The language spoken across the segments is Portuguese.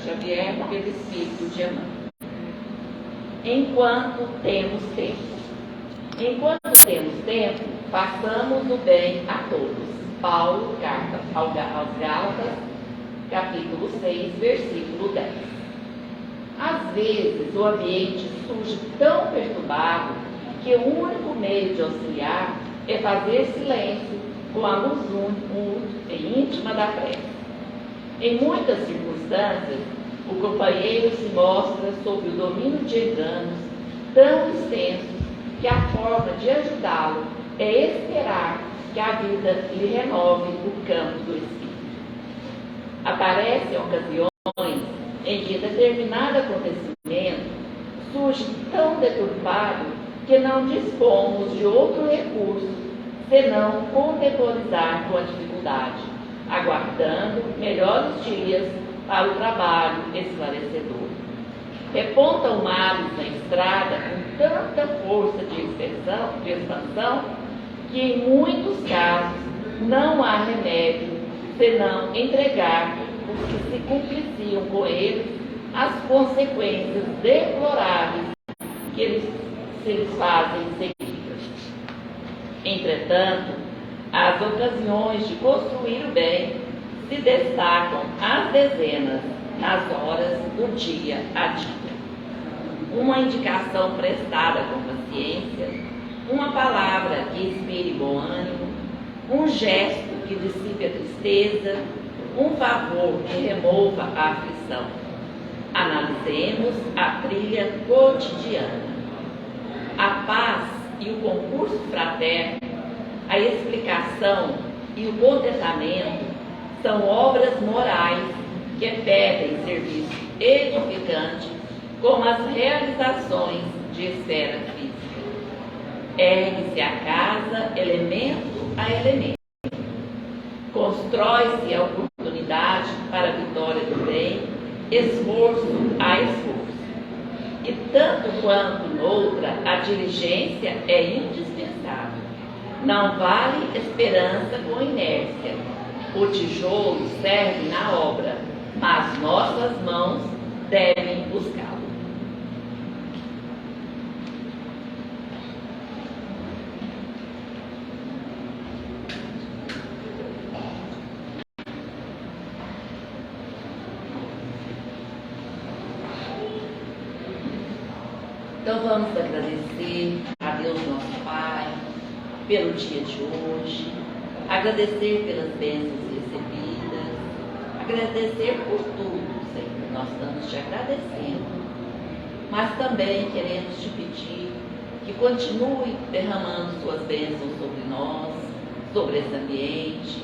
Xavier, pelo Espírito de Emmanuel. Enquanto temos tempo. Enquanto temos tempo, façamos o bem a todos. Paulo, carta aos Gálatas, capítulo 6, versículo 10. Às vezes, o ambiente surge tão perturbado que o único meio de auxiliar é fazer silêncio com a luz e íntima da prece. Em muitas circunstâncias, o companheiro se mostra sob o domínio de enganos tão extensos que a forma de ajudá-lo é esperar que a vida lhe renove o campo do espírito. Aparecem ocasiões em que determinado acontecimento surge tão deturpado que não dispomos de outro recurso senão contemporizar com a dificuldade, aguardando melhores dias para o trabalho esclarecedor. Repontam males na estrada com tanta força de expansão que em muitos casos não há remédio senão entregar os que se compliciam com eles as consequências deploráveis que eles fazem seguidas. Entretanto, as ocasiões de construir o bem se destacam às dezenas nas horas do dia a dia. Uma indicação prestada com paciência, uma palavra que inspire bom ânimo, um gesto que dissipe a tristeza, um favor que remova a aflição. Analisemos a trilha cotidiana. A paz e o concurso fraterno, a explicação e o contentamento são obras morais que pedem serviço edificante como as realizações de esfera física. Ergue-se a casa elemento a elemento. Constrói-se a oportunidade para a vitória do bem, esforço a esforço. E tanto quanto noutra, a diligência é indispensável. Não vale esperança com inércia. O tijolo serve na obra, mas nossas mãos devem buscá-lo. Então vamos agradecer a Deus nosso Pai pelo dia de hoje, agradecer pelas bênçãos recebidas, agradecer por tudo, Senhor. Nós estamos te agradecendo, mas também queremos te pedir que continue derramando suas bênçãos sobre nós, sobre esse ambiente,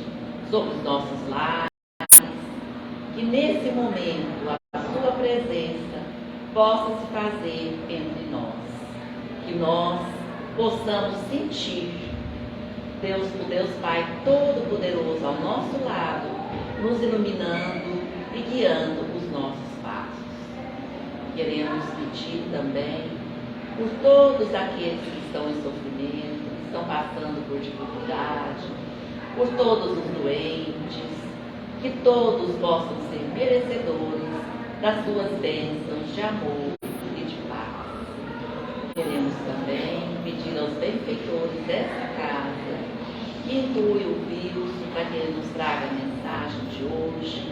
sobre os nossos lares, que nesse momento a sua presença possa se fazer entre nós, que nós possamos sentir o Deus Pai Todo-Poderoso ao nosso lado, nos iluminando e guiando os nossos passos. Queremos pedir também por todos aqueles que estão em sofrimento, que estão passando por dificuldade, por todos os doentes, que todos possam ser merecedores das suas bênçãos de amor e de paz. Queremos também pedir aos benfeitores dessa casa que intuem o vírus para que ele nos traga a mensagem de hoje,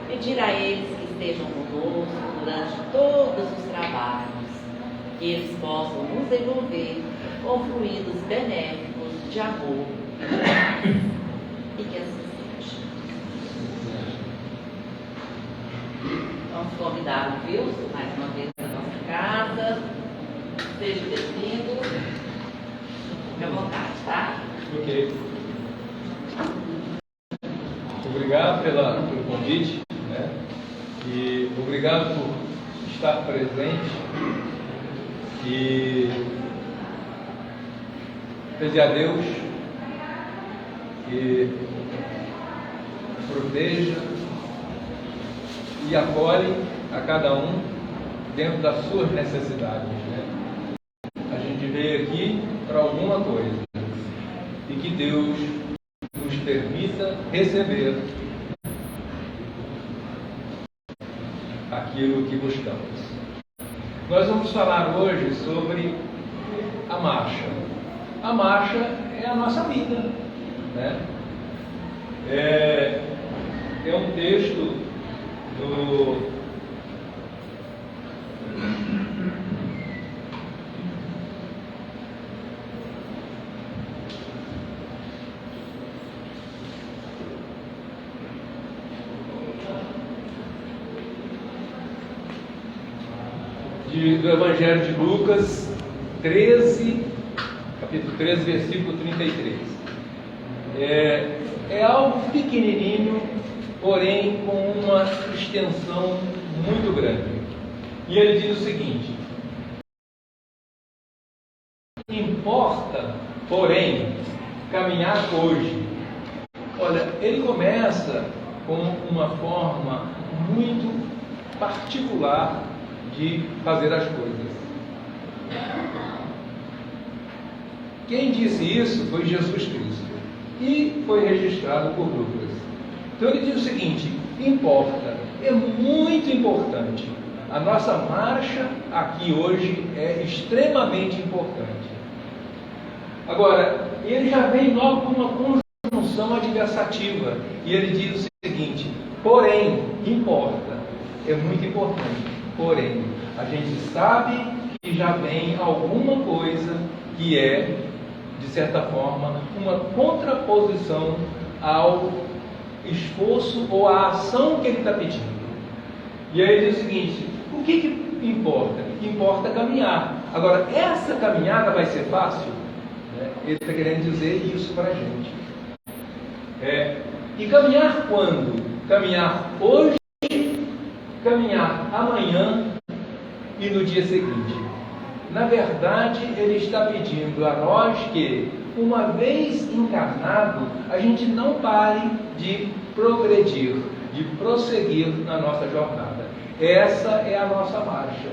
pedir a eles que estejam conosco durante todos os trabalhos, que eles possam nos envolver com fluidos benéficos de amor e de paz, e que assim seja. Vamos convidar o Wilson mais uma vez para a nossa casa. Seja bem-vindo. Fique à vontade, tá? Ok. Obrigado pelo convite, né? E obrigado por estar presente e pedir a Deus que proteja e acolhe a cada um dentro das suas necessidades, né? A gente veio aqui para alguma coisa e que Deus nos permita receber aquilo que buscamos. Nós vamos falar hoje sobre a marcha. A marcha é a nossa vida, né? É um texto do Evangelho de Lucas 13, capítulo 13, versículo 33. É algo pequenininho, porém com uma extensão muito grande. E ele diz o seguinte: importa, porém, caminhar hoje. Olha, ele começa com uma forma muito particular de fazer as coisas. Quem disse isso foi Jesus Cristo e foi registrado por Lucas. Então ele diz o seguinte: importa, é muito importante. A nossa marcha aqui hoje é extremamente importante. Agora, ele já vem logo com uma conjunção adversativa e ele diz o seguinte: porém, importa, é muito importante. Porém, a gente sabe que já vem alguma coisa que é, de certa forma, uma contraposição ao esforço ou à ação que ele está pedindo. E aí ele diz o seguinte: o que importa? Importa caminhar. Agora, essa caminhada vai ser fácil? Ele está querendo dizer isso para a gente. E caminhar quando? Caminhar hoje, caminhar amanhã e no dia seguinte. Na verdade, ele está pedindo a nós que, uma vez encarnado, a gente não pare de progredir, de prosseguir na nossa jornada. Essa é a nossa marcha.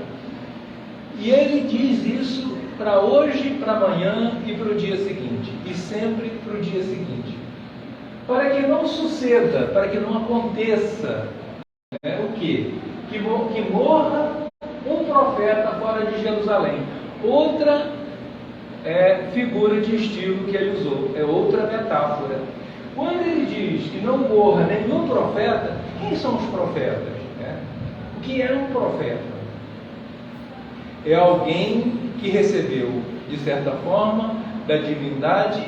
E ele diz isso para hoje, para amanhã e para o dia seguinte. E sempre para o dia seguinte. Para que não suceda, para que não aconteça o quê? Que morra um profeta fora de Jerusalém. Outra figura de estilo que ele usou, é outra metáfora. Quando ele diz que não morra nenhum profeta, quem são os profetas? O que é um profeta? É alguém que recebeu, de certa forma, da divindade,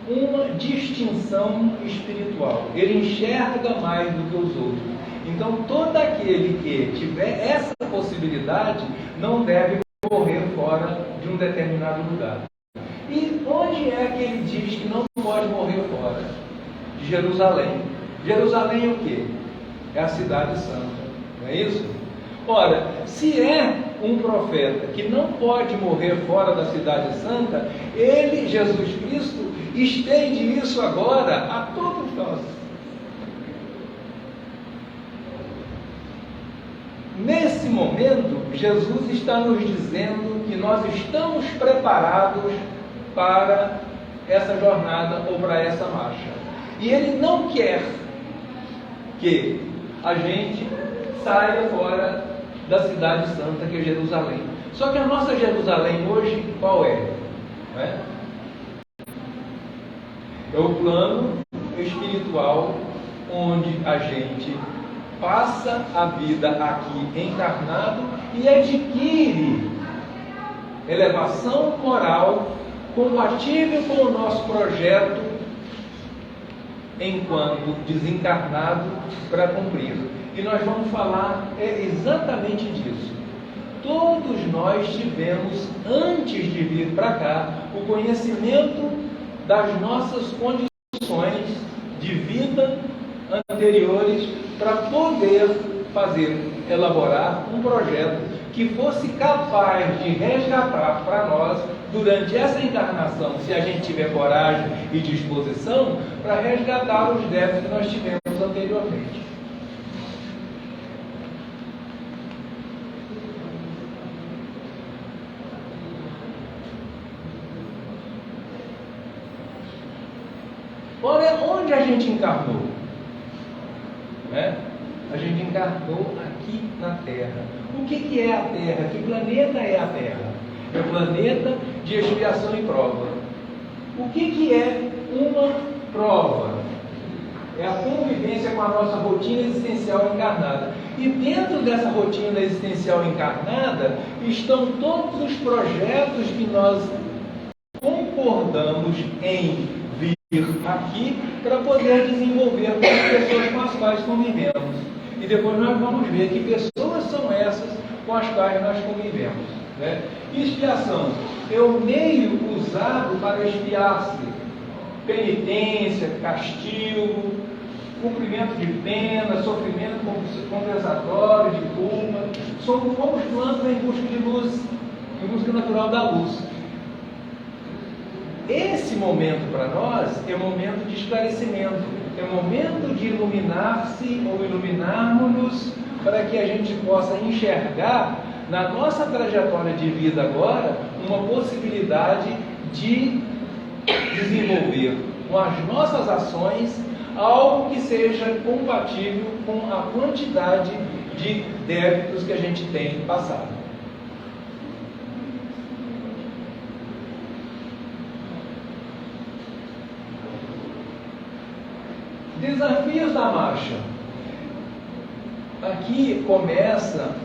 uma distinção espiritual. Ele enxerga mais do que os outros. Então, todo aquele que tiver essa possibilidade não deve morrer fora de um determinado lugar. E onde é que ele diz que não pode morrer fora? De Jerusalém. Jerusalém é o quê? É a cidade santa. Não é isso? Ora, se é um profeta que não pode morrer fora da cidade santa, ele, Jesus Cristo, estende isso agora a todos nós. Nesse momento, Jesus está nos dizendo que nós estamos preparados para essa jornada ou para essa marcha. E Ele não quer que a gente saia fora da cidade santa, que é Jerusalém. Só que a nossa Jerusalém hoje, qual é? É o plano espiritual onde a gente passa a vida aqui encarnado e adquire elevação moral compatível com o nosso projeto enquanto desencarnado para cumprir. E nós vamos falar exatamente disso. Todos nós tivemos, antes de vir para cá, o conhecimento das nossas condições de vida anteriores para poder elaborar um projeto que fosse capaz de resgatar para nós, durante essa encarnação, se a gente tiver coragem e disposição, para resgatar os débitos que nós tivemos anteriormente. Olha onde a gente encarnou. A gente encarnou aqui na Terra. O que é a Terra? Que planeta é a Terra? É o planeta de expiação e prova. O que é uma prova? É a convivência com a nossa rotina existencial encarnada. E dentro dessa rotina existencial encarnada estão todos os projetos que nós concordamos em vir aqui para poder desenvolver com as pessoas com as quais convivemos. E depois nós vamos ver que pessoas são essas com as quais nós convivemos. Né? Expiação é o meio usado para expiar-se. Penitência, castigo, cumprimento de pena, sofrimento compensatório, de culpa. Somos plantas em busca de luz, em busca natural da luz. Esse momento para nós é momento de esclarecimento, é momento de iluminar-se ou iluminarmos-nos para que a gente possa enxergar na nossa trajetória de vida agora uma possibilidade de desenvolver com as nossas ações algo que seja compatível com a quantidade de débitos que a gente tem passado. Desafios da marcha. Aqui começa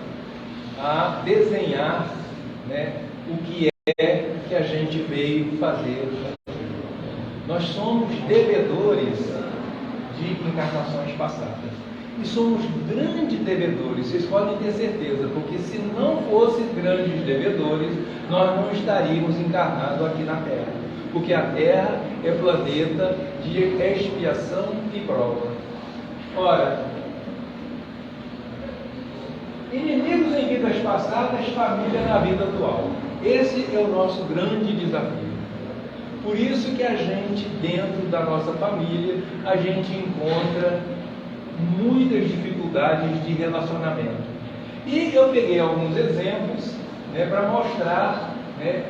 a desenhar, né, o que é que a gente veio fazer. Nós somos devedores de encarnações passadas. E somos grandes devedores, vocês podem ter certeza, porque se não fossem grandes devedores, nós não estaríamos encarnados aqui na Terra. Porque a Terra é planeta de expiação e prova. Ora, inimigos em vidas passadas, família na vida atual. Esse é o nosso grande desafio. Por isso que a gente, dentro da nossa família, a gente encontra muitas dificuldades de relacionamento. E eu peguei alguns exemplos, né, para mostrar, né,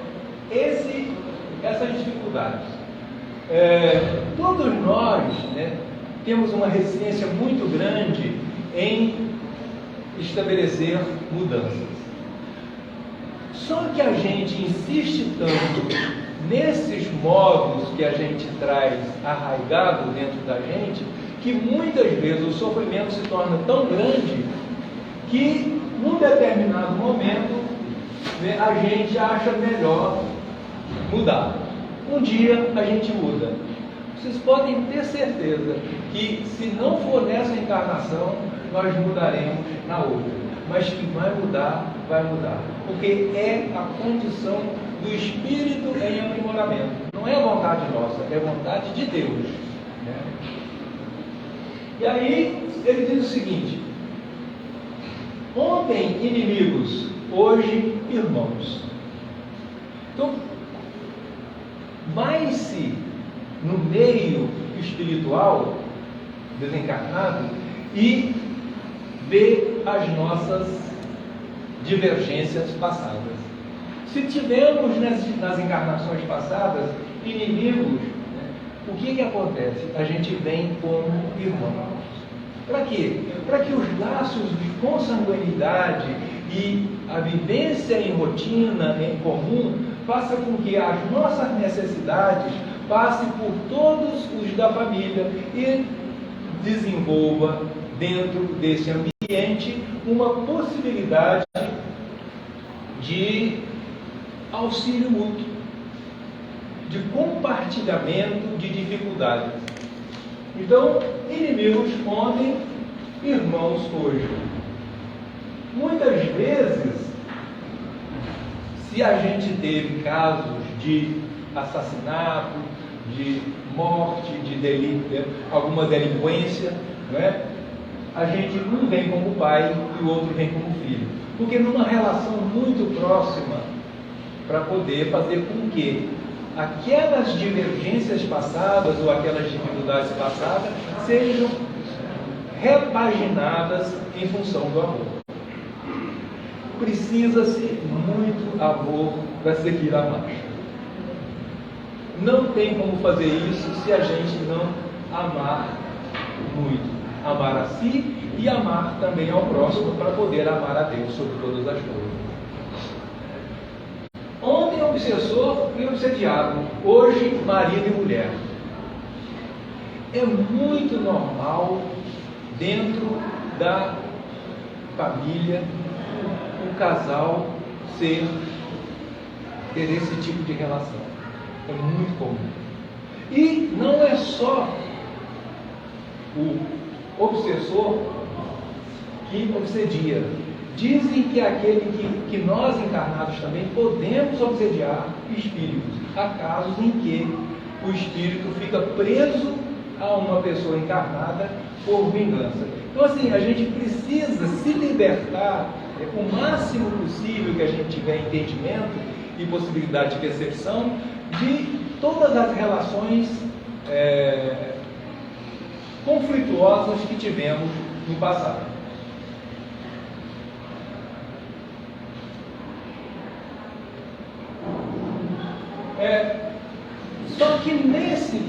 essas dificuldades. Todos nós, né, temos uma resistência muito grande em estabelecer mudanças. Só que a gente insiste tanto nesses modos que a gente traz arraigado dentro da gente, que muitas vezes o sofrimento se torna tão grande que, num determinado momento, né, a gente acha melhor mudar. Um dia a gente muda. Vocês podem ter certeza que, se não for nessa encarnação, nós mudaremos na outra. Mas que vai mudar, porque é a condição do espírito em aprimoramento. Não é vontade nossa, é vontade de Deus. Né? E aí ele diz o seguinte: ontem inimigos, hoje irmãos. Então, vai-se no meio espiritual desencarnado e vê as nossas divergências passadas. Se tivemos nas encarnações passadas inimigos, né, o que acontece? A gente vem como irmãos. Para quê? Para que os laços de consanguinidade e a vivência em rotina, em comum, faça com que as nossas necessidades passem por todos os da família e desenvolva dentro desse ambiente uma possibilidade de auxílio mútuo, de compartilhamento de dificuldades. Então, inimigos ontem, irmãos hoje. Muitas vezes, se a gente teve casos de assassinato, de morte, de delito, alguma delinquência, não é? A gente um vem como pai e o outro vem como filho. Porque numa relação muito próxima, para poder fazer com que aquelas divergências passadas ou aquelas dificuldades passadas sejam repaginadas em função do amor. Precisa-se muito amor para seguir a marcha. Não tem como fazer isso se a gente não amar muito. amar a si e amar também ao próximo para poder amar a Deus sobre todas as coisas. Ontem obsessor e obsediado, hoje marido e mulher. É muito normal dentro da família o casal ter esse tipo de relação. É muito comum. E não é só o obsessor que obsedia. Dizem que é aquele que nós encarnados também podemos obsediar espíritos. Há casos em que o espírito fica preso a uma pessoa encarnada por vingança. Então assim, a gente precisa se libertar o máximo possível que a gente tiver entendimento e possibilidade de percepção de todas as relações conflituosas que tivemos no passado. Só que nesse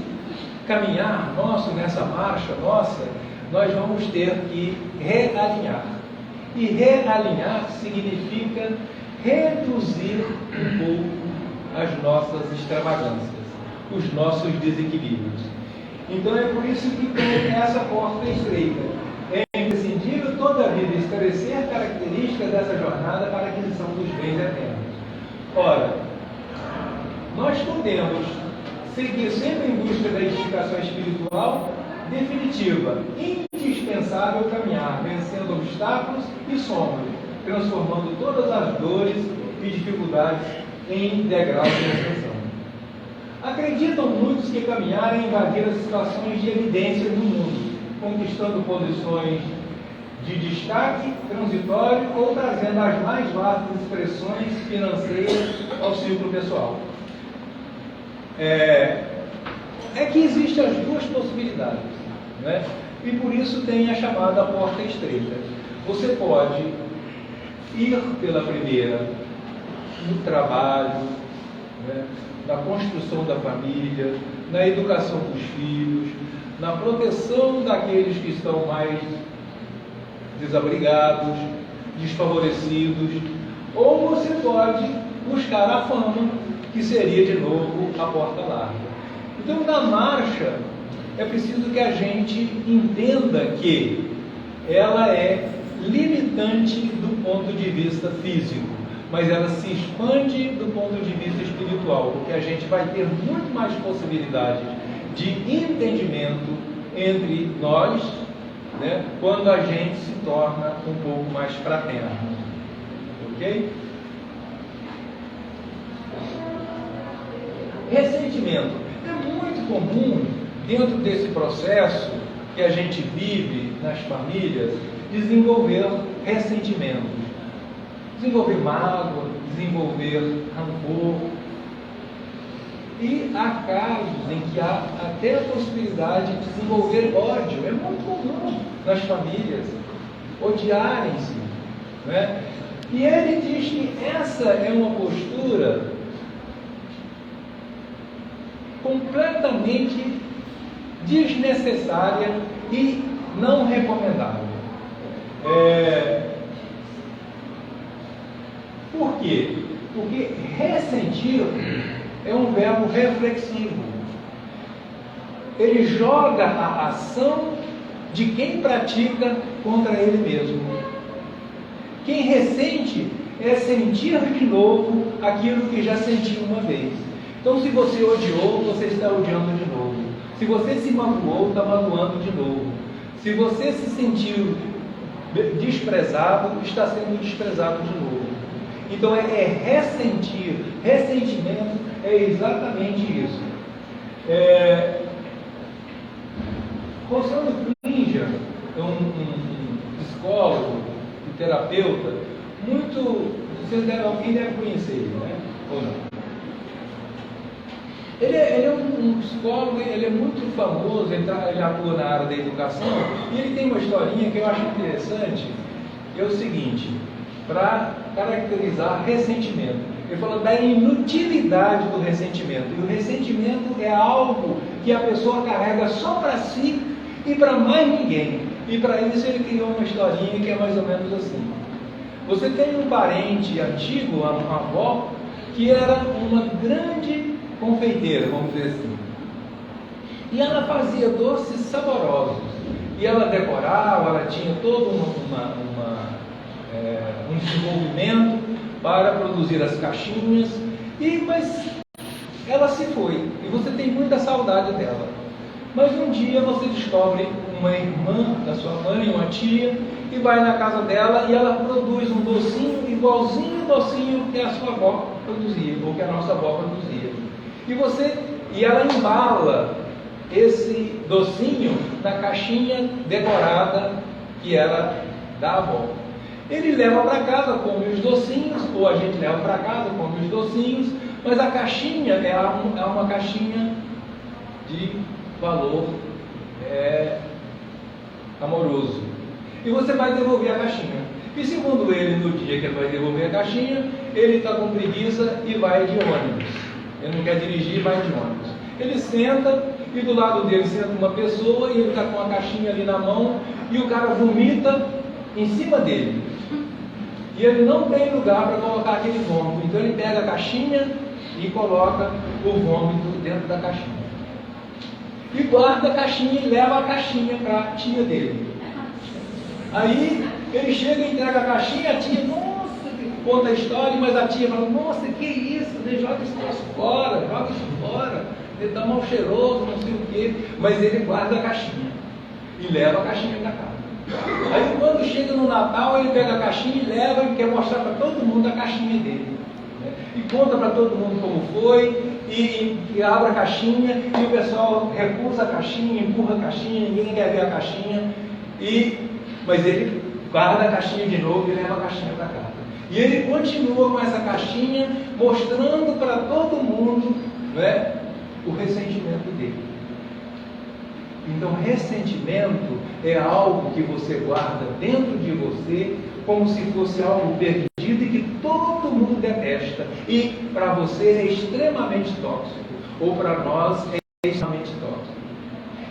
caminhar nosso, nessa marcha nossa, nós vamos ter que realinhar. E realinhar significa reduzir um pouco as nossas extravagâncias, os nossos desequilíbrios. Então é por isso que tem essa porta estreita. É imprescindível, todavia, esclarecer características dessa jornada para a aquisição dos bens eternos. Ora, nós podemos seguir sempre em busca da edificação espiritual definitiva, indispensável caminhar, vencendo obstáculos e sombras, transformando todas as dores e dificuldades em degraus de ascensão. Acreditam muitos que caminhar é invadir as situações de evidência no mundo, conquistando posições de destaque transitório ou trazendo as mais vastas expressões financeiras ao círculo pessoal. É que existem as duas possibilidades, né? E por isso tem a chamada porta estreita. Você pode ir pela primeira no trabalho, né? Na construção da família, na educação dos filhos, na proteção daqueles que estão mais desabrigados, desfavorecidos, ou você pode buscar a fama, que seria de novo a porta larga. Então, na marcha, é preciso que a gente entenda que ela é limitante do ponto de vista físico, mas ela se expande do ponto de vista espiritual, porque a gente vai ter muito mais possibilidades de entendimento entre nós, né, quando a gente se torna um pouco mais fraterno. Ok? Ressentimento. É muito comum, dentro desse processo que a gente vive nas famílias, desenvolver ressentimentos, desenvolver mágoa, desenvolver rancor. E há casos em que há até a possibilidade de desenvolver ódio. É muito comum nas famílias odiarem-se, né? E ele diz que essa é uma postura completamente desnecessária e não recomendável. Por quê? Porque ressentir é um verbo reflexivo. Ele joga a ação de quem pratica contra ele mesmo. Quem ressente é sentir de novo aquilo que já sentiu uma vez. Então, se você odiou, você está odiando de novo. Se você se magoou, está magoando de novo. Se você se sentiu desprezado, está sendo desprezado de novo. Então, é ressentir. Ressentimento é exatamente isso. Rossano Klinger é um psicólogo e terapeuta muito... alguém deve conhecer ele, né? Ou não? Ele é um psicólogo, ele é muito famoso, ele atua na área da educação, e ele tem uma historinha que eu acho interessante, que é o seguinte, para caracterizar ressentimento. Ele fala da inutilidade do ressentimento. E o ressentimento é algo que a pessoa carrega só para si e para mais ninguém. E para isso ele criou uma historinha que é mais ou menos assim. Você tem um parente antigo, uma avó, que era uma grande confeiteira, vamos dizer assim. E ela fazia doces saborosos. E ela decorava, ela tinha todo um desenvolvimento para produzir as caixinhas. Mas ela se foi. E você tem muita saudade dela. Mas um dia você descobre uma irmã da sua mãe, uma tia, e vai na casa dela e ela produz um docinho igualzinho ao docinho que a sua avó produzia, ou que a nossa avó produzia. E ela embala esse docinho na caixinha decorada que era da avó. Ele leva para casa, come os docinhos, ou a gente leva para casa, come os docinhos, mas a caixinha é uma caixinha de valor amoroso. E você vai devolver a caixinha. E segundo ele, no dia que ele vai devolver a caixinha, ele está com preguiça e vai de ônibus. Ele não quer dirigir e vai de ônibus. Ele senta e do lado dele senta uma pessoa e ele está com a caixinha ali na mão e o cara vomita em cima dele. E ele não tem lugar para colocar aquele vômito. Então ele pega a caixinha e coloca o vômito dentro da caixinha. E guarda a caixinha e leva a caixinha para a tia dele. Aí ele chega e entrega a caixinha, a tia, nossa, conta a história, mas a tia fala, nossa, que isso, joga isso fora, ele está mal cheiroso, não sei o quê. Mas ele guarda a caixinha e leva a caixinha para casa. Aí quando chega no Natal, ele pega a caixinha e leva e quer mostrar para todo mundo a caixinha dele. E conta para todo mundo como foi, e abre a caixinha, e o pessoal recusa a caixinha, empurra a caixinha, ninguém quer ver a caixinha, mas ele guarda a caixinha de novo e leva a caixinha para casa. E ele continua com essa caixinha, mostrando para todo mundo, o ressentimento dele. Então, ressentimento é algo que você guarda dentro de você, como se fosse algo perdido e que todo mundo detesta. E para você é extremamente tóxico, ou para nós é extremamente tóxico.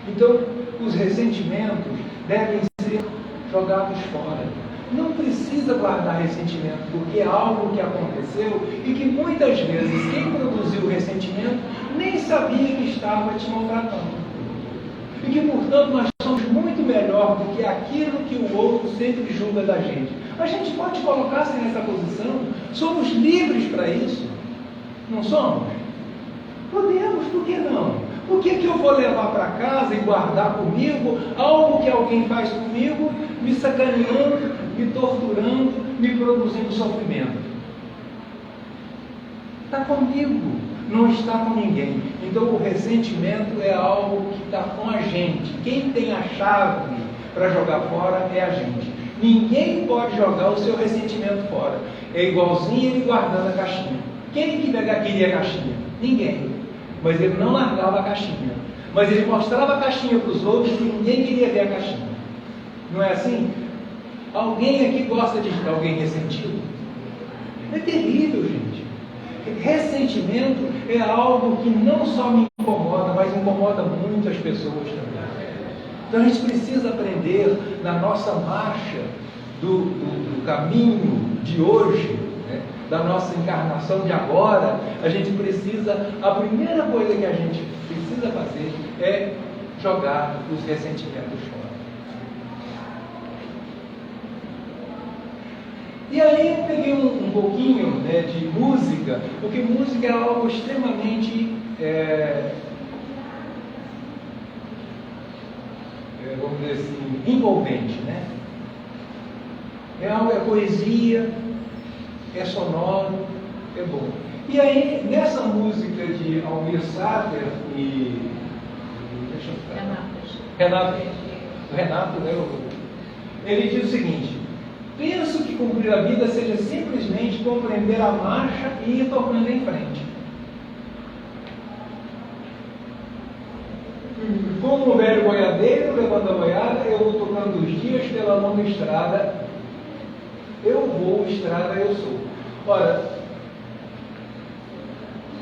Então, os ressentimentos devem ser jogados fora. Não precisa guardar ressentimento, porque é algo que aconteceu e que muitas vezes quem produziu o ressentimento nem sabia que estava te maltratando. E que, portanto, nós somos muito melhor do que aquilo que o outro sempre julga da gente. A gente pode colocar-se nessa posição, somos livres para isso. Não somos? Podemos, por que não? Por que eu vou levar para casa e guardar comigo algo que alguém faz comigo, me sacaneando, me torturando, me produzindo sofrimento? Está comigo, não está com ninguém. Então o ressentimento é algo que está com a gente. Quem tem a chave para jogar fora é a gente. Ninguém pode jogar o seu ressentimento fora. É igualzinho ele guardando a caixinha. Quem que queria a caixinha? Ninguém. Mas ele não largava a caixinha. Mas ele mostrava a caixinha para os outros e ninguém queria ver a caixinha. Não é assim? Alguém aqui gosta de alguém ressentido? É terrível, gente. Ressentimento é algo que não só me incomoda, mas incomoda muitas pessoas também. Então a gente precisa aprender na nossa marcha do caminho de hoje, da nossa encarnação de agora, a primeira coisa que a gente precisa fazer é jogar os ressentimentos fora. E aí eu peguei um pouquinho de música, porque música é algo extremamente, vamos dizer assim, envolvente, É poesia, é sonoro, é bom. E aí, nessa música de Almir Sater e Renato, ele diz o seguinte: penso que cumprir a vida seja simplesmente compreender a marcha e ir tocando em frente. Como um velho boiadeiro levando a boiada, eu vou tocando os dias pela longa estrada. Eu vou, estrada eu sou. Ora,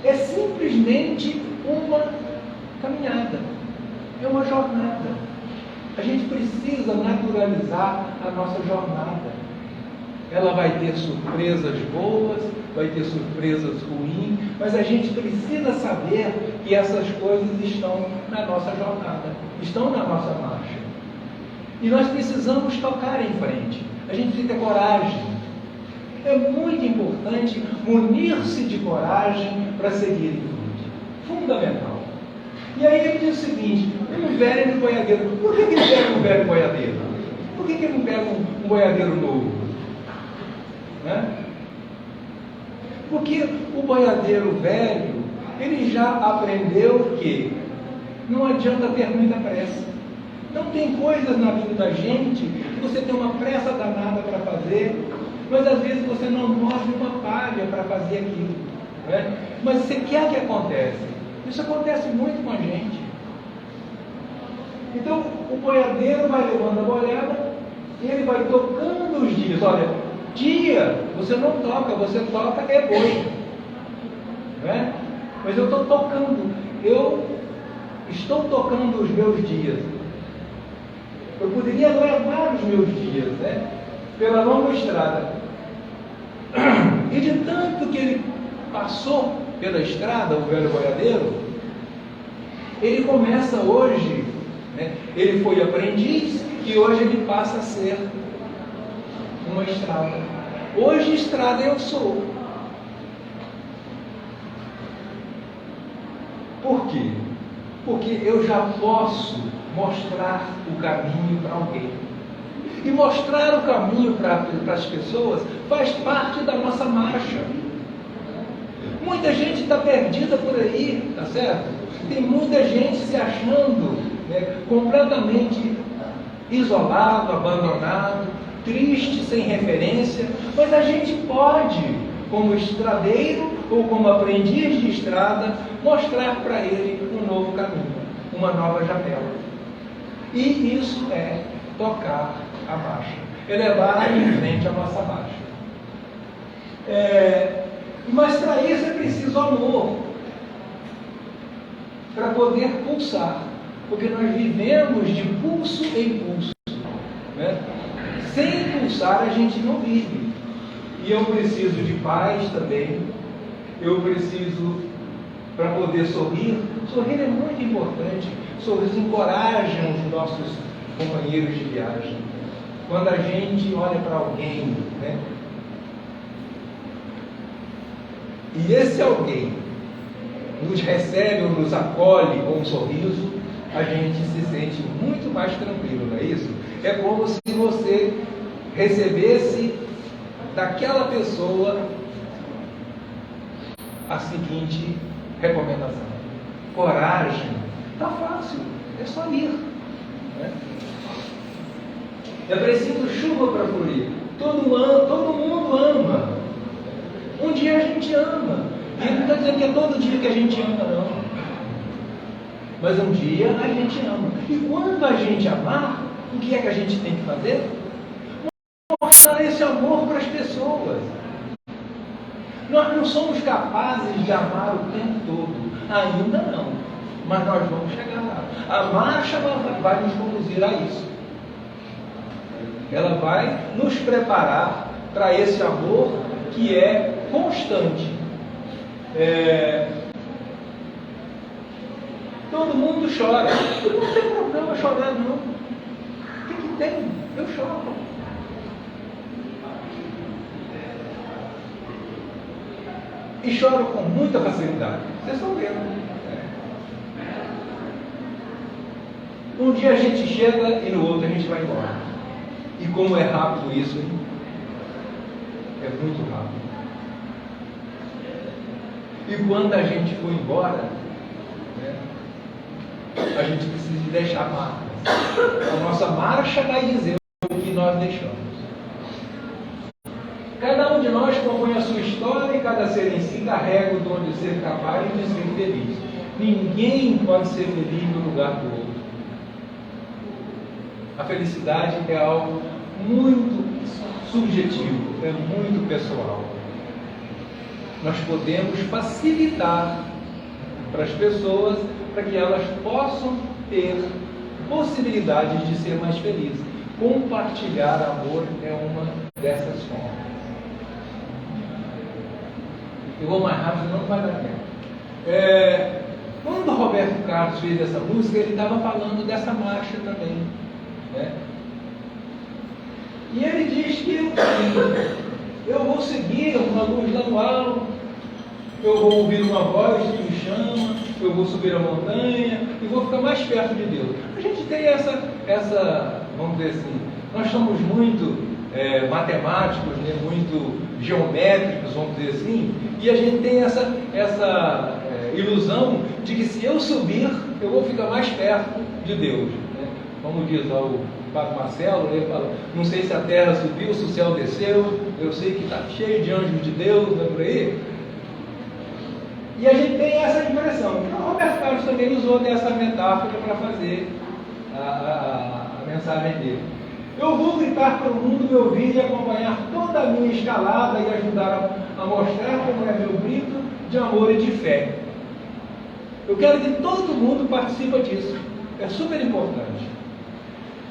é simplesmente uma caminhada, é uma jornada. A gente precisa naturalizar a nossa jornada. Ela vai ter surpresas boas, vai ter surpresas ruins, mas a gente precisa saber que essas coisas estão na nossa jornada, estão na nossa marcha. E nós precisamos tocar em frente. A gente precisa ter coragem. É muito importante munir-se de coragem para seguir em frente. Fundamental. E aí ele diz o seguinte: um velho boiadeiro. Por que ele pega um velho boiadeiro? Por que ele não pega um boiadeiro novo? Né? Porque o boiadeiro velho, ele já aprendeu que não adianta ter muita pressa. Não tem coisas na vida da gente que você tem uma pressa danada para fazer, mas às vezes você não move uma palha para fazer aquilo. Né? Mas você quer que aconteça. Isso acontece muito com a gente. Então, o boiadeiro vai levando a boiada, ele vai tocando os dias. Olha, dia você não toca, você toca é boi. Né? Mas eu estou tocando, eu estou tocando os meus dias. Eu poderia levar os meus dias, né? Pela longa estrada. E de tanto que ele passou pela estrada, o velho boiadeiro, ele começa hoje, né? Ele foi aprendiz e hoje ele passa a ser uma estrada. Hoje estrada eu sou. Por quê? Porque eu já posso mostrar o caminho para alguém. E mostrar o caminho para as pessoas faz parte da nossa marcha. Muita gente está perdida por aí, tá certo? Tem muita gente se achando, né, completamente isolado, abandonado, triste, sem referência, mas a gente pode, como estradeiro ou como aprendiz de estrada, mostrar para ele um novo caminho, uma nova janela. E isso é tocar a marcha, elevar em frente a nossa marcha. Mas para isso é preciso amor, para poder pulsar, porque nós vivemos de pulso em pulso. Né? Sem pulsar a gente não vive. E eu preciso de paz também. Eu preciso, para poder sorrir. Sorrir é muito importante. Sorriso encoraja os nossos companheiros de viagem. Quando a gente olha para alguém, né? E esse alguém nos recebe ou nos acolhe com um sorriso, a gente se sente muito mais tranquilo, não é isso? É como se você recebesse daquela pessoa a seguinte recomendação: coragem, está fácil, é só ir. Né? É preciso chuva para fluir. Todo mundo ama. Um dia a gente ama. E ele não está dizendo que é todo dia que a gente ama, não. Mas um dia a gente ama. E quando a gente amar, o que é que a gente tem que fazer? Mostrar esse amor para as pessoas. Nós não somos capazes de amar o tempo todo. Ainda não. Mas nós vamos chegar lá. A marcha vai nos conduzir a isso. Ela vai nos preparar para esse amor que é constante. Todo mundo chora. Não tem problema chorar, não. O que tem? Eu choro. E choro com muita facilidade. Vocês estão vendo. Um dia a gente chega e no outro a gente vai embora. E como é rápido isso, hein? É muito rápido. E quando a gente for embora, né, a gente precisa deixar marcas. A nossa marcha vai dizer o que nós deixamos. Cada um de nós compõe a sua história e cada ser em si carrega o dom de ser capaz de ser feliz. Ninguém pode ser feliz no lugar do outro. A felicidade é algo muito subjetivo, é muito pessoal. Nós podemos facilitar para as pessoas, para que elas possam ter possibilidades de ser mais feliz. Compartilhar amor é uma dessas formas. Eu vou mais rápido, não vai dar tempo. Quando o Roberto Carlos fez essa música, ele estava falando dessa marcha também, né? E ele diz que eu vou seguir uma luz lá no alto, eu vou ouvir uma voz que me chama, eu vou subir a montanha e vou ficar mais perto de Deus. A gente tem essa vamos dizer assim, nós somos muito matemáticos, né, muito geométricos, vamos dizer assim, e a gente tem essa ilusão de que se eu subir, eu vou ficar mais perto de Deus, né? Como diz o Padre Marcelo, ele fala, não sei se a terra subiu, se o céu desceu, eu sei que está cheio de anjos de Deus, né, por aí. E a gente tem essa impressão. Então, o Roberto Carlos também usou dessa metáfora para fazer a mensagem dele. Eu vou gritar para o mundo me ouvir e acompanhar toda a minha escalada e ajudar a mostrar como é meu grito de amor e de fé. Eu quero que todo mundo participe disso. É super importante.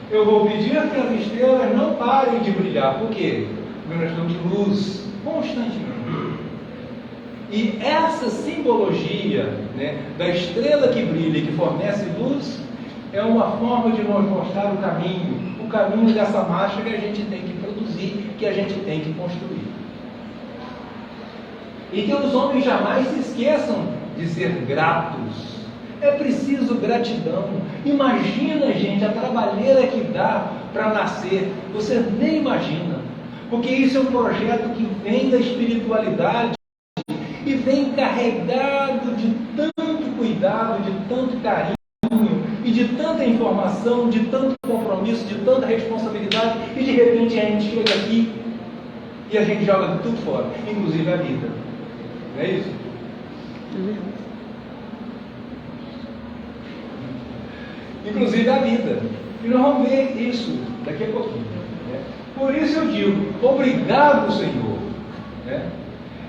Eu vou pedir que as estrelas não parem de brilhar. Por quê? Porque nós estamos de luz constantemente. E essa simbologia, né, da estrela que brilha e que fornece luz é uma forma de nos mostrar o caminho dessa marcha que a gente tem que produzir, que a gente tem que construir. E que os homens jamais se esqueçam de ser gratos. É preciso gratidão. Imagina, gente, a trabalheira que dá para nascer. Você nem imagina. Porque isso é um projeto que vem da espiritualidade e vem carregado de tanto cuidado, de tanto carinho e de tanta informação, de tanto compromisso, de tanta responsabilidade, e de repente a gente chega aqui e a gente joga tudo fora, inclusive a vida. Não é isso? Inclusive a vida. E nós vamos ver isso daqui a pouquinho. Né? Por isso eu digo, obrigado, Senhor. Né?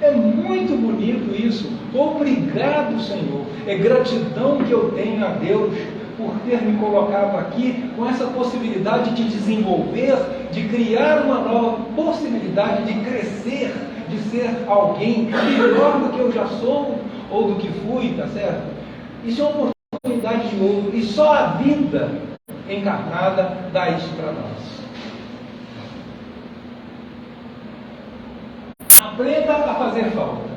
É muito bonito isso. Obrigado, Senhor. É gratidão que eu tenho a Deus por ter me colocado aqui com essa possibilidade de desenvolver, de criar uma nova possibilidade de crescer, de ser alguém melhor do que eu já sou ou do que fui, tá certo? Isso é uma oportunidade de novo e só a vida encarnada dá isso para nós. Aprenda a fazer falta.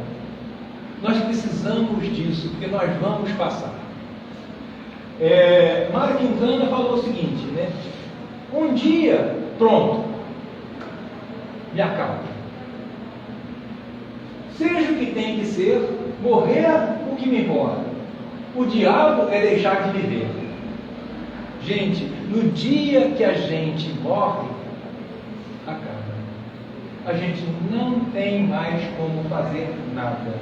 Nós precisamos disso, porque nós vamos passar. Mário Quintana falou o seguinte, né? Um dia, pronto, me acalma. Seja o que tem que ser, morrer o que me importa. O diabo é deixar de viver. Gente, no dia que a gente morre, acaba. A gente não tem mais como fazer nada.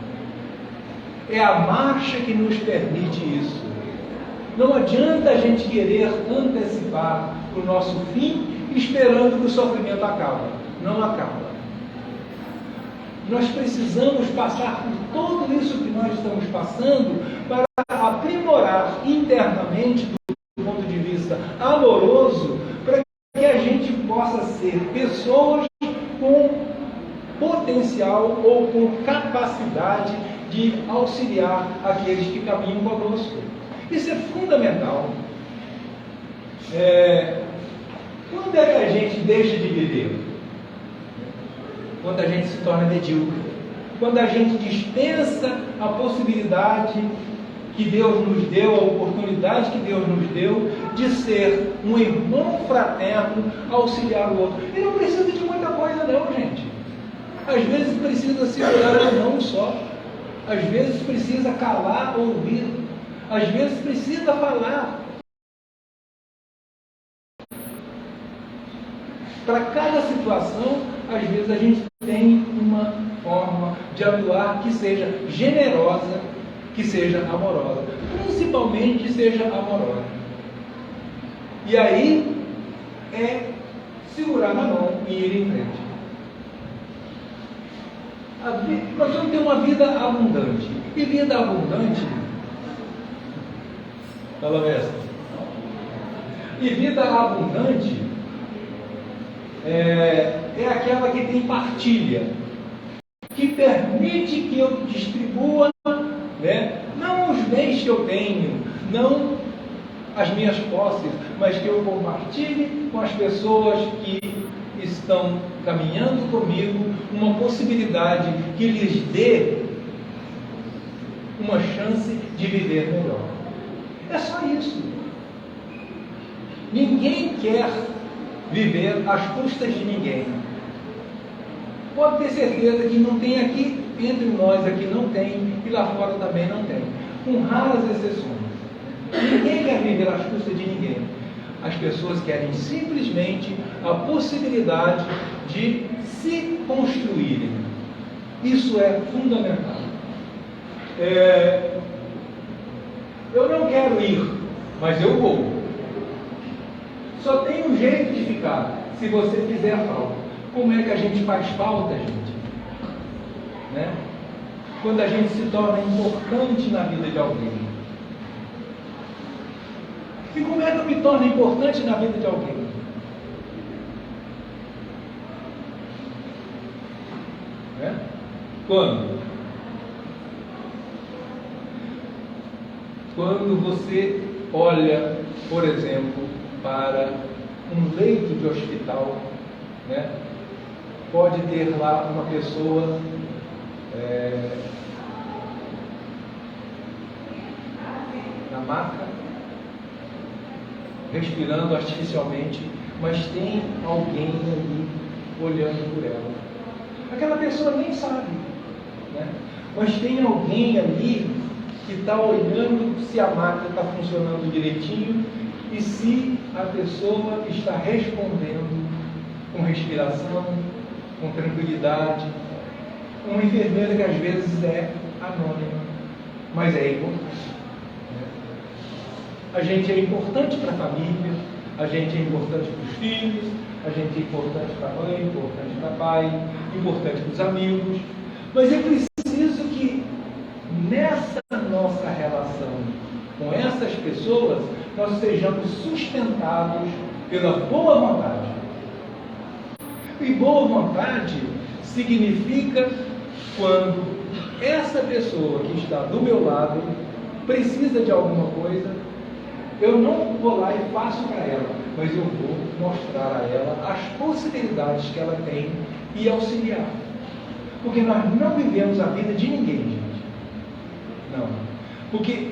É a marcha que nos permite isso. Não adianta a gente querer antecipar o nosso fim esperando que o sofrimento acabe. Não acaba. Nós precisamos passar por tudo isso que nós estamos passando para aprimorar internamente, do ponto de vista amoroso, para que a gente possa ser pessoas com potencial ou com capacidade de auxiliar aqueles que caminham conosco. Isso é fundamental. Quando é que a gente deixa de viver? Quando a gente se torna medíocre. Quando a gente dispensa a possibilidade que Deus nos deu, a oportunidade que Deus nos deu de ser um irmão fraterno, auxiliar o outro. E não precisa de muita coisa não, gente. Às vezes precisa segurar a mão só. Às vezes precisa calar, ouvir. Às vezes precisa falar. Para cada situação, às vezes a gente tem uma forma de atuar que seja generosa, que seja amorosa. Principalmente que seja amorosa. E aí é segurar na mão e ir em frente. Nós vamos ter uma vida abundante. E vida abundante, fala mestre, E vida abundante é aquela que tem partilha, que permite que eu distribua, né, não os bens que eu tenho, não as minhas posses, mas que eu compartilhe com as pessoas que estão caminhando comigo uma possibilidade que lhes dê uma chance de viver melhor. É só isso. Ninguém quer viver às custas de ninguém. Pode ter certeza que não tem aqui, entre nós aqui não tem, e lá fora também não tem. Com raras exceções. Ninguém quer viver às custas de ninguém. As pessoas querem simplesmente a possibilidade de se construírem. Isso é fundamental. Eu não quero ir, mas eu vou. Só tem um jeito de ficar, se você fizer falta. Como é que a gente faz falta, gente? Né? Quando a gente se torna importante na vida de alguém. E como é que eu me torno importante na vida de alguém? Né? Quando? Quando você olha, por exemplo, para um leito de hospital, né? Pode ter lá uma pessoa na maca, respirando artificialmente, mas tem alguém ali olhando por ela. Aquela pessoa nem sabe, né? Mas tem alguém ali que está olhando se a máquina está funcionando direitinho e se a pessoa está respondendo com respiração, com tranquilidade. Uma enfermeira que às vezes é anônima, mas é importante. A gente é importante para a família, a gente é importante para os filhos, a gente é importante para a mãe, importante para o pai, importante para os amigos, mas é preciso que nessa nossa relação com essas pessoas nós sejamos sustentados pela boa vontade. E boa vontade significa quando essa pessoa que está do meu lado precisa de alguma coisa, eu não vou lá e faço para ela, mas eu vou mostrar a ela as possibilidades que ela tem e auxiliar. Porque nós não vivemos a vida de ninguém, gente. Não. Porque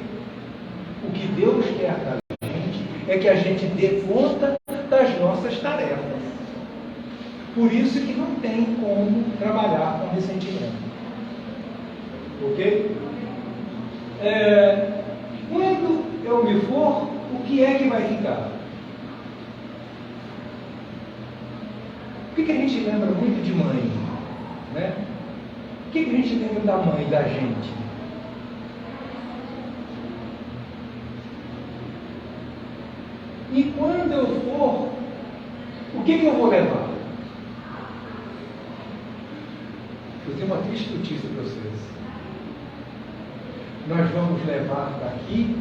o que Deus quer da gente é que a gente dê conta das nossas tarefas. Por isso que não tem como trabalhar com ressentimento. Ok? Quando eu me for, o que é que vai ficar? Por que a gente lembra muito de mãe? Né? Por que a gente lembra da mãe, da gente? E quando eu for, o que eu vou levar? Vou ter uma triste notícia para vocês. Nós vamos levar daqui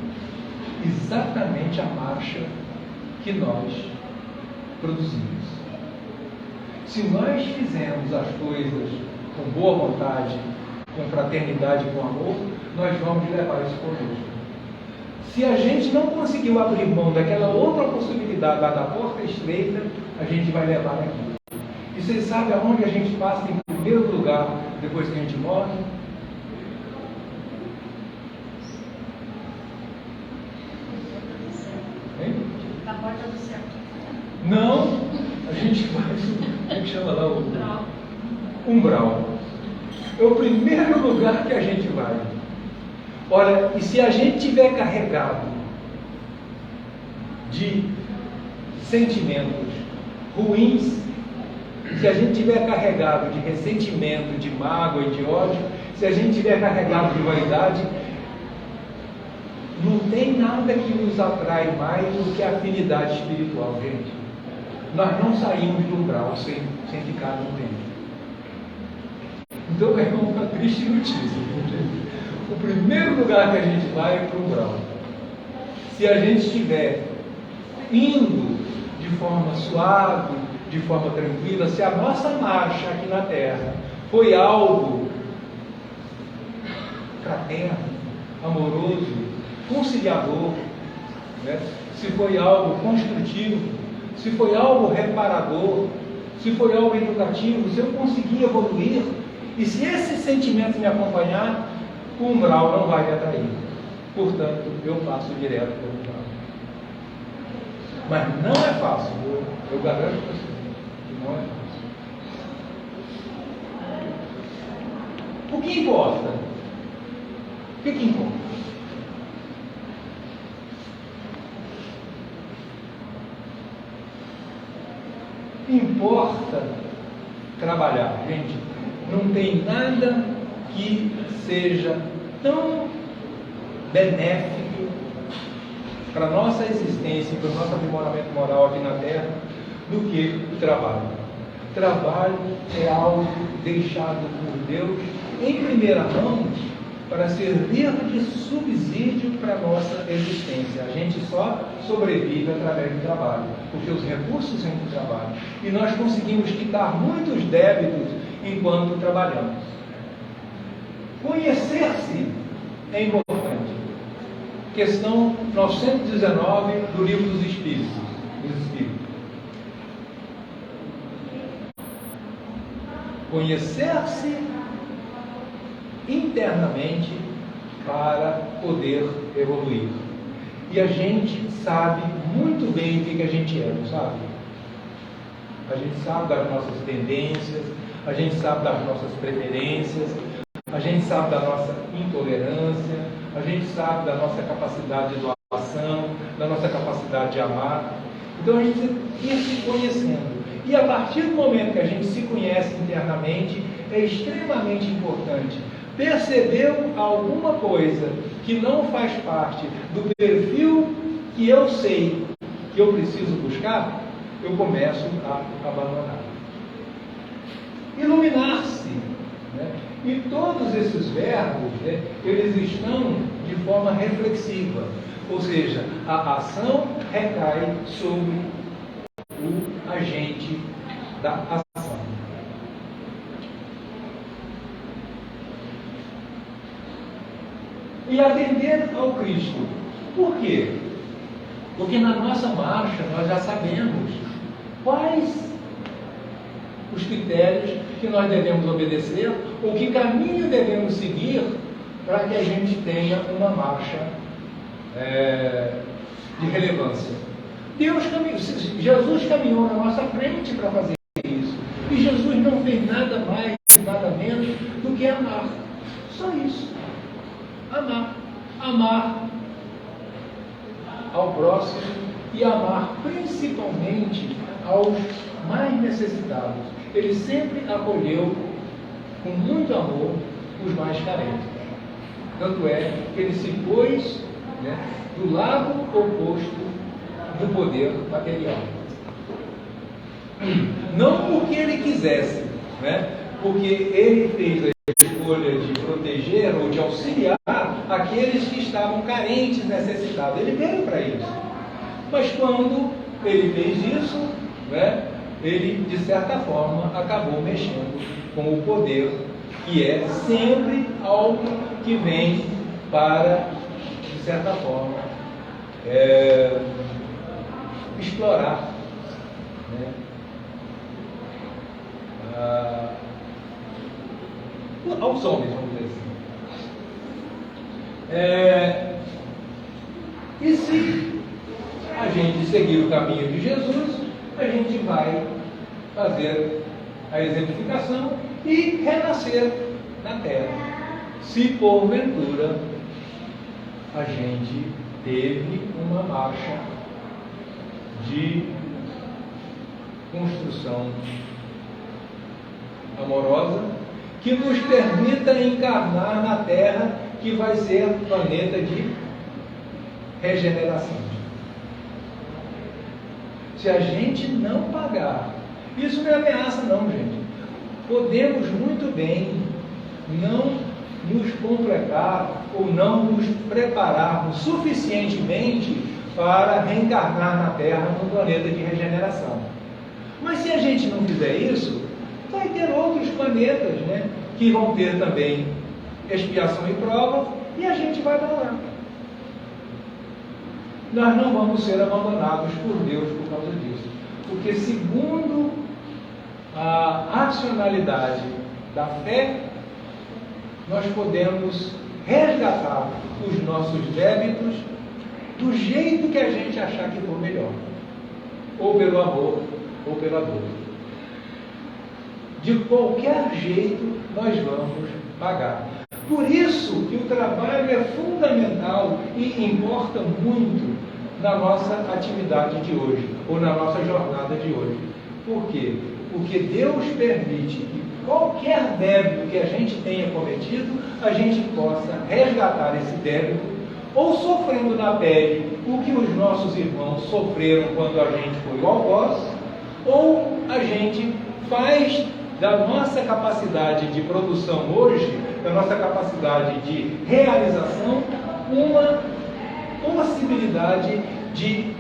exatamente a marcha que nós produzimos. Se nós fizermos as coisas com boa vontade, com fraternidade, com amor, nós vamos levar isso conosco. Se a gente não conseguiu abrir mão daquela outra possibilidade lá da porta estreita, a gente vai levar aquilo. E vocês sabem aonde a gente passa em primeiro lugar depois que a gente morre? Hein? Na porta do céu. Não, a gente faz como é que chama lá? O umbral. É o primeiro lugar que a gente vai. Olha, e se a gente tiver carregado de sentimentos ruins, se a gente tiver carregado de ressentimento, de mágoa e de ódio, se a gente tiver carregado de vaidade, não tem nada que nos atrai mais do que a afinidade espiritual, gente. Nós não saímos do umbral sem ficar no tempo. Então é uma triste notícia, gente. O primeiro lugar que a gente vai é para o umbral. Se a gente estiver indo de forma suave, de forma tranquila, se a nossa marcha aqui na Terra foi algo fraterno, amoroso, conciliador, né? Se foi algo construtivo, se foi algo reparador, se foi algo educativo, se eu conseguir evoluir, e se esse sentimento me acompanhar, o umbral não vai me atrair. Portanto, eu passo direto pelo umbral. Mas não é fácil, eu garanto para você que não é fácil. O que importa? O que importa? Importa trabalhar, gente. Não tem nada que seja tão benéfico para a nossa existência e para o nosso aprimoramento moral aqui na Terra do que o trabalho. Trabalho é algo deixado por Deus em primeira mão para servir de subsídio para a nossa existência. A gente só sobrevive através do trabalho, porque os recursos vêm do trabalho. E nós conseguimos quitar muitos débitos enquanto trabalhamos. Conhecer-se é importante. Questão 919 do Livro dos Espíritos. Conhecer-se internamente para poder evoluir. E a gente sabe muito bem o que a gente é, não sabe? A gente sabe das nossas tendências, a gente sabe das nossas preferências, a gente sabe da nossa intolerância, a gente sabe da nossa capacidade de doação, da nossa capacidade de amar. Então a gente ir se conhecendo. E a partir do momento que a gente se conhece internamente, é extremamente importante. Percebeu alguma coisa que não faz parte do perfil que eu sei que eu preciso buscar, eu começo a abandonar. Iluminar-se, né? E todos esses verbos, né, eles estão de forma reflexiva, ou seja, a ação recai sobre o agente da ação. E atender ao Cristo. Por quê? Porque na nossa marcha nós já sabemos quais os critérios que nós devemos obedecer, ou que caminho devemos seguir para que a gente tenha uma marcha de relevância. Jesus caminhou na nossa frente para fazer isso. E Jesus não fez nada mais, nada menos do que amar. Só isso. Amar. Amar ao próximo e amar principalmente aos mais necessitados. Ele sempre acolheu com muito amor os mais carentes. Tanto é que ele se pôs, né, do lado oposto do poder material. Não porque ele quisesse, né, porque ele fez a escolha de proteger ou de auxiliar aqueles que estavam carentes, necessitados. Ele veio para isso. Mas quando ele fez isso, né, ele, de certa forma, acabou mexendo com o poder, que é sempre algo que vem para, de certa forma, explorar, né, aos homens, vamos dizer assim. E se a gente seguir o caminho de Jesus, a gente vai fazer a exemplificação e renascer na Terra. Se porventura a gente teve uma marcha de construção amorosa que nos permita encarnar na Terra, que vai ser planeta de regeneração. Se a gente não pagar, isso não é ameaça não, gente. Podemos muito bem não nos completar ou não nos prepararmos suficientemente para reencarnar na Terra num planeta de regeneração. Mas se a gente não fizer isso, vai ter outros planetas, né, que vão ter também expiação e prova, e a gente vai para lá. Nós não vamos ser abandonados por Deus por causa disso. Porque segundo a racionalidade da fé, nós podemos resgatar os nossos débitos do jeito que a gente achar que for melhor. Ou pelo amor, ou pela dor. De qualquer jeito, nós vamos pagar. Por isso que o trabalho é fundamental e importa muito na nossa atividade de hoje, ou na nossa jornada de hoje. Por quê? Porque Deus permite que qualquer débito que a gente tenha cometido, a gente possa resgatar esse débito, ou sofrendo na pele o que os nossos irmãos sofreram quando a gente foi ao algoz, ou a gente faz da nossa capacidade de produção hoje, da nossa capacidade de realização, uma possibilidade de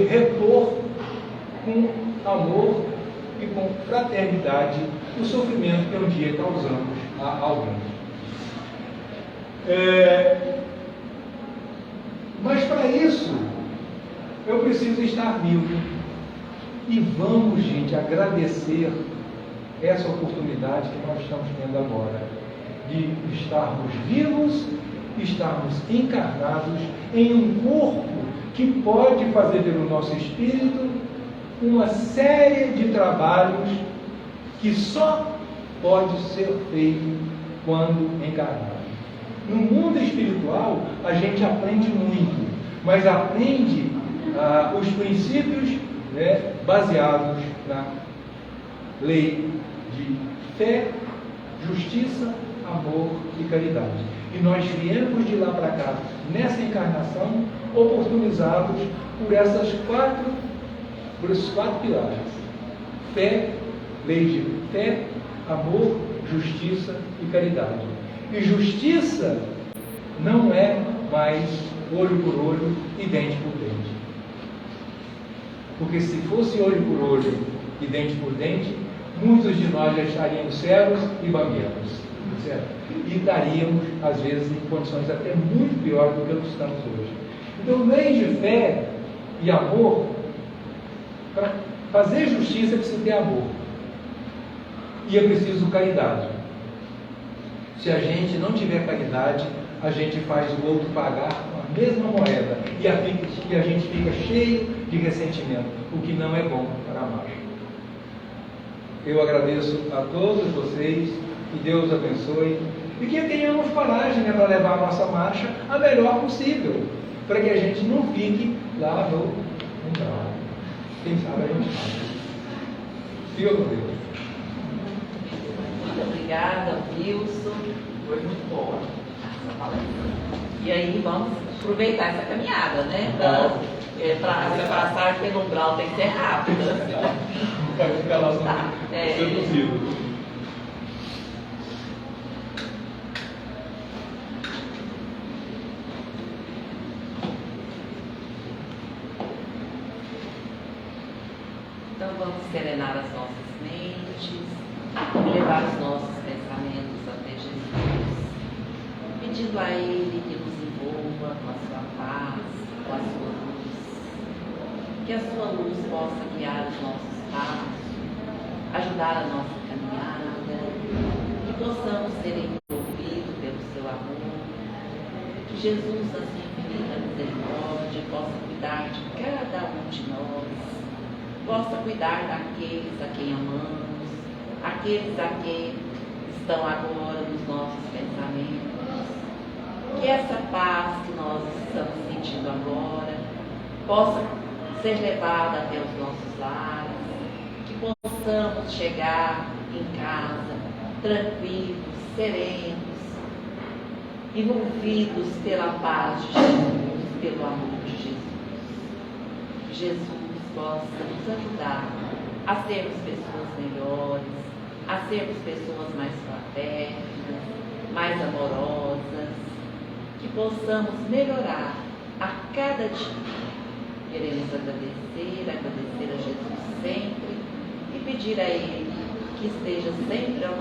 repor com amor e com fraternidade o sofrimento que um dia causamos a alguém. Mas para isso, eu preciso estar vivo. E vamos, gente, agradecer essa oportunidade que nós estamos tendo agora, de estarmos vivos, estarmos encarnados em um corpo que pode fazer pelo nosso espírito uma série de trabalhos que só pode ser feito quando encarnado. No mundo espiritual, a gente aprende muito, mas aprende os princípios, né, baseados na lei de fé, justiça, amor e caridade. E nós viemos de lá para cá, nessa encarnação, oportunizados por esses quatro pilares: fé, lei de fé, amor, justiça e caridade. E justiça não é mais olho por olho e dente por dente. Porque se fosse olho por olho e dente por dente, muitos de nós já estaríamos cegos e bambianos, certo? E estaríamos, às vezes, em condições até muito piores do que estamos hoje. Então, lei de fé e amor, para fazer justiça é preciso ter amor. E é preciso caridade. Se a gente não tiver caridade, a gente faz o outro pagar com a mesma moeda. E a gente fica cheio de ressentimento, o que não é bom para a marcha. Eu agradeço a todos vocês, que Deus abençoe, e que tenhamos coragem, né, para levar a nossa marcha a melhor possível, para que a gente não fique lá no umbral. Quem sabe a gente faz. Fica com Deus. Muito obrigada, Wilson. Foi muito boa essa palestra. E aí vamos aproveitar essa caminhada, né? Para passar pelo umbral tem que ser rápida. Vai ficar lá Tá, seduzido. Então vamos serenar as nossas mentes e levar os nossos pensamentos até Jesus, pedindo a Ele que nos envolva com a sua paz, com a sua luz, que a sua luz possa guiar os nossos passos, ajudar a nossa caminhada, que possamos ser envolvidos pelo seu amor, que Jesus, na sua infinita misericórdia, possa cuidar de cada um de nós, possa cuidar daqueles a quem amamos, aqueles a quem estão agora nos nossos pensamentos. Que essa paz que nós estamos sentindo agora possa ser levada até os nossos lares, que possamos chegar em casa tranquilos, serenos, envolvidos pela paz de Jesus, pelo amor de Jesus. Que Jesus possa nos ajudar a sermos pessoas melhores, a sermos pessoas mais fraternas, mais amorosas, que possamos melhorar a cada dia. Queremos agradecer a Jesus sempre e pedir a Ele que esteja sempre ao